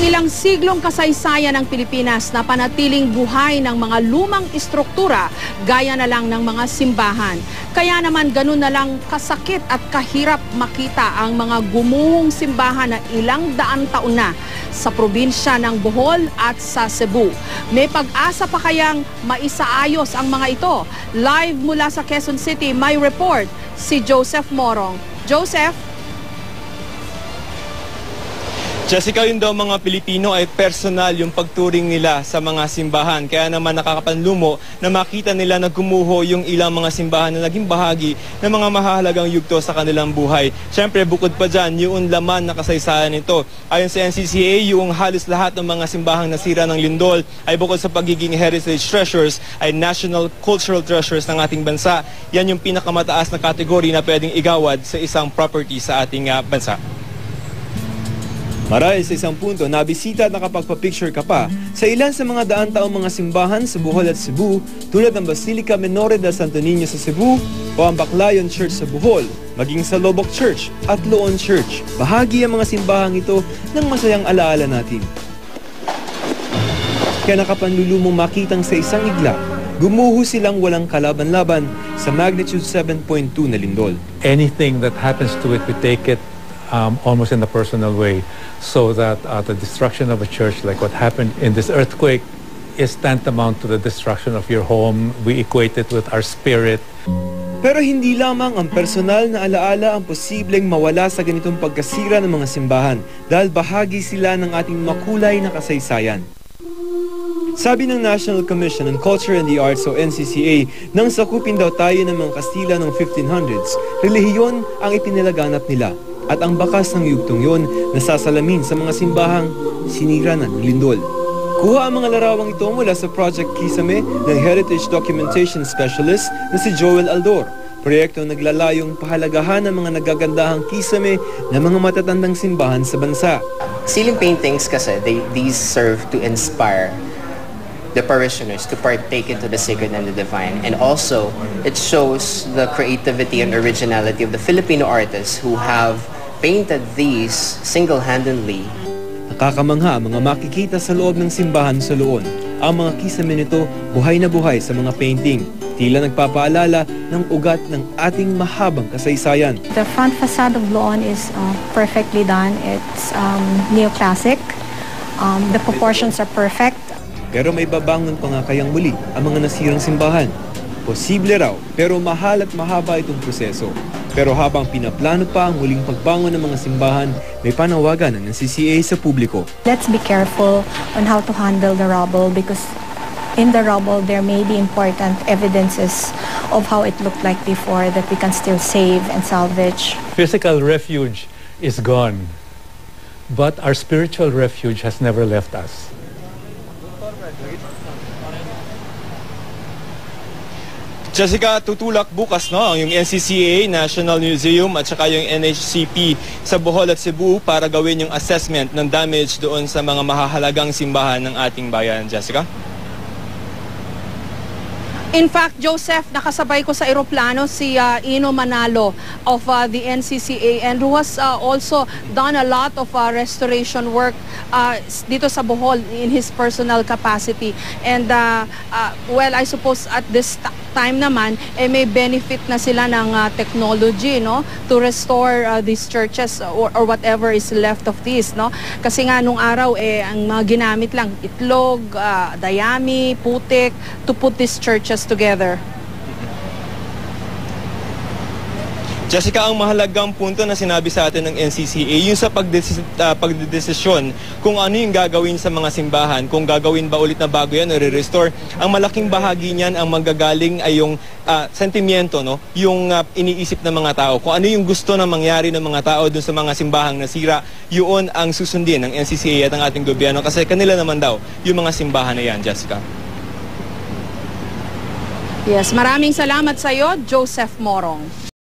ilang siglong kasaysayan ng Pilipinas na panatiling buhay ng mga lumang istruktura gaya na lang ng mga simbahan. Kaya naman ganun na lang kasakit at kahirap makita ang mga gumuhong simbahan na ilang daang taon na sa probinsya ng Bohol at sa Cebu. May pag-asa pa kayang maisaayos ang mga ito? Live mula sa Quezon City, may report si Joseph Morong. Joseph? Jessica, yun daw mga Pilipino ay personal yung pagturing nila sa mga simbahan. Kaya naman nakakapanlumo na makita nila na gumuho yung ilang mga simbahan na naging bahagi ng mga mahalagang yugto sa kanilang buhay. Siyempre, bukod pa dyan, yung laman na kasaysayan nito. Ayon sa NCCA, yung halos lahat ng mga simbahang nasira ng lindol ay bukod sa pagiging heritage treasures, ay national cultural treasures ng ating bansa. Yan yung pinakamataas na kategory na pwedeng igawad sa isang property sa ating bansa. Marahil sa isang punto, nabisita at nakapagpa-picture ka pa sa ilan sa mga daan taong mga simbahan sa Bohol at Cebu tulad ng Basilica Menore del Santo Niño sa Cebu o ang Baclayon Church sa Bohol, maging sa Lobok Church at Loon Church. Bahagi ang mga simbahang ito ng masayang alaala natin. Kaya nakapanlulumong makitang sa isang igla, gumuho silang walang kalaban-laban sa magnitude 7.2 na lindol. Anything that happens to it, we take it almost in a personal way, so that the destruction of a church, like what happened in this earthquake, is tantamount to the destruction of your home. We equate it with our spirit. Pero hindi lamang ang personal na alaala ang posibleng mawala sa ganitong pagkasira ng mga simbahan dahil bahagi sila ng ating makulay na kasaysayan. Sabi ng National Commission on Culture and the Arts o NCCA, nang sakupin daw tayo ng mga Kastila noong 1500s, relihiyon ang ipinalaganap nila. At ang bakas ng yugtong yon nasasalamin sa mga simbahang sinira ng lindol. Kuha ang mga larawang ito mula sa Project Kisame ng Heritage Documentation Specialist na si Joel Aldor. Proyektong naglalayong pahalagahan ng mga nagagandahang kisame ng mga matatandang simbahan sa bansa. Ceiling paintings kasi, these serve to inspire the parishioners to partake into the sacred and the divine. And also, it shows the creativity and originality of the Filipino artists who have painted these single-handedly. Nakakamangha ang mga makikita sa loob ng simbahan sa Loon. Ang mga kisame nito buhay na buhay sa mga painting. Tila nagpapaalala ng ugat ng ating mahabang kasaysayan. The front facade of Loon is perfectly done. It's neoclassic. The proportions are perfect. Pero may babangon pa nga kayang muli ang mga nasirang simbahan. Posible raw, pero mahal at mahaba itong proseso. Pero habang pinaplano pa ang muling pagbangon ng mga simbahan, may panawagan ng NCCA sa publiko. Let's be careful on how to handle the rubble because in the rubble there may be important evidences of how it looked like before that we can still save and salvage. Physical refuge is gone, but our spiritual refuge has never left us. Jessica, tutulak bukas yung NCCA, National Museum at saka yung NHCP sa Bohol at Cebu para gawin yung assessment ng damage doon sa mga mahahalagang simbahan ng ating bayan. Jessica? In fact, Joseph, nakasabay ko sa eroplano si Ino Manalo of the NCCA and who has also done a lot of restoration work dito sa Bohol in his personal capacity. And well, I suppose at this time naman, may benefit na sila ng technology, no, to restore these churches or whatever is left of these, no? Kasi nga nung araw, ang mga ginamit lang, itlog, dayami, putik, to put these churches together. Jessica, ang mahalagang punto na sinabi sa atin ng NCCA, yung sa pagdedesisyon kung ano yung gagawin sa mga simbahan, kung gagawin ba ulit na bago yan o re-restore, ang malaking bahagi niyan ang manggagaling ay yung sentimiento, no? Yung iniisip ng mga tao. Kung ano yung gusto na mangyari ng mga tao dun sa mga simbahang nasira, yun ang susundin ng NCCA at ng ating gobyerno kasi kanila naman daw yung mga simbahan na yan, Jessica. Yes, maraming salamat sa iyo, Joseph Morong.